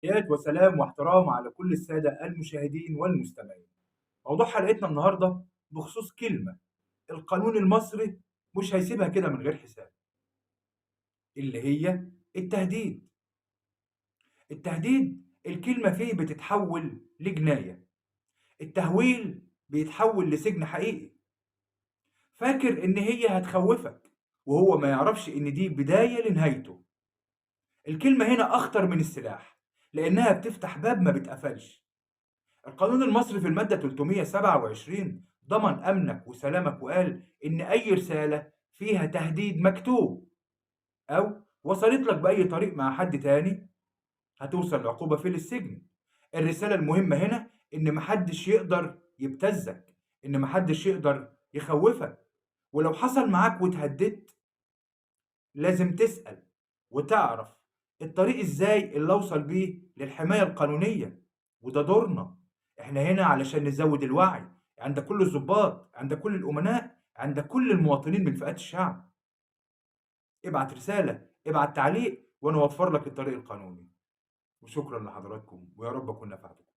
تحيات وسلام واحترام على كل السادة المشاهدين والمستمعين. موضوع حلقتنا النهارده بخصوص كلمة القانون المصري مش هيسيبها كده من غير حساب، اللي هي التهديد. التهديد الكلمة فيه بتتحول لجناية، التهويل بيتحول لسجن حقيقي. فاكر إن هي هتخوفك وهو ما يعرفش إن دي بداية لنهايته. الكلمة هنا أخطر من السلاح لأنها بتفتح باب ما بيتقفلش. القانون المصري في المادة 327 ضمن أمنك وسلامك وقال إن أي رسالة فيها تهديد مكتوب أو وصلت لك بأي طريق مع حد تاني هتوصل لعقوبة في السجن. الرسالة المهمة هنا إن محدش يقدر يبتزك، إن محدش يقدر يخوفك، ولو حصل معاك واتهددت لازم تسأل وتعرف الطريق إزاي اللي أوصل بيه للحماية القانونية، وده دورنا. إحنا هنا علشان نزود الوعي عند كل الضباط، عند كل الأمناء، عند كل المواطنين من فئات الشعب. ابعت رسالة، ابعت تعليق، وأنا أوفر لك الطريق القانوني. وشكرا لحضراتكم ويا رب أكون نفعتكم.